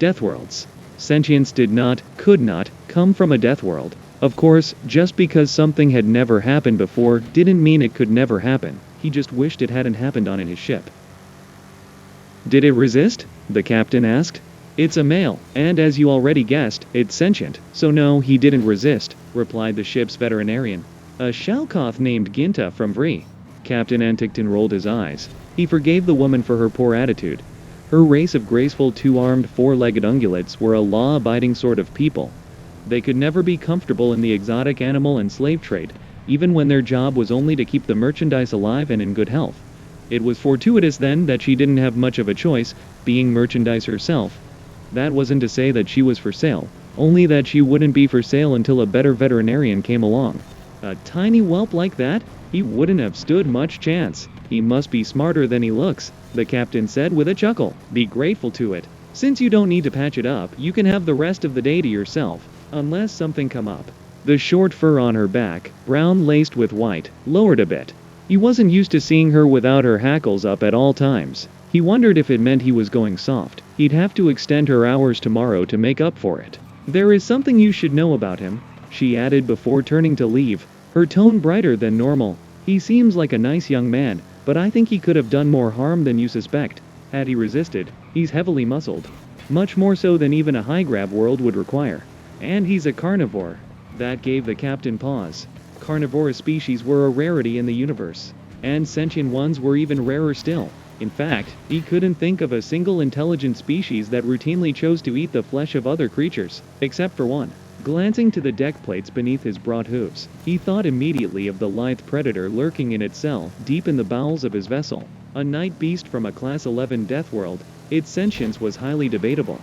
Deathworlds. Sentience could not, come from a deathworld. Of course, just because something had never happened before didn't mean it could never happen. He just wished it hadn't happened on his ship. Did it resist? The captain asked. It's a male, and as you already guessed, it's sentient, so no, he didn't resist, replied the ship's veterinarian. A Shalkoth named Ginta from Vree. Captain Anticton rolled his eyes. He forgave the woman for her poor attitude. Her race of graceful two-armed, four-legged ungulates were a law-abiding sort of people. They could never be comfortable in the exotic animal and slave trade, even when their job was only to keep the merchandise alive and in good health. It was fortuitous then that she didn't have much of a choice, being merchandise herself. That wasn't to say that she was for sale, only that she wouldn't be for sale until a better veterinarian came along. A tiny whelp like that? He wouldn't have stood much chance. He must be smarter than he looks, the captain said with a chuckle. Be grateful to it. Since you don't need to patch it up, you can have the rest of the day to yourself, unless something come up. The short fur on her back, brown laced with white, lowered a bit. He wasn't used to seeing her without her hackles up at all times. He wondered if it meant he was going soft. He'd have to extend her hours tomorrow to make up for it. There is something you should know about him, she added before turning to leave, her tone brighter than normal. He seems like a nice young man, but I think he could have done more harm than you suspect. Had he resisted, he's heavily muscled. Much more so than even a high-grab world would require. And he's a carnivore. That gave the captain pause. Carnivorous species were a rarity in the universe. And sentient ones were even rarer still. In fact, he couldn't think of a single intelligent species that routinely chose to eat the flesh of other creatures, except for one. Glancing to the deck plates beneath his broad hooves, he thought immediately of the lithe predator lurking in its cell, deep in the bowels of his vessel. A night beast from a Class 11 Deathworld, its sentience was highly debatable.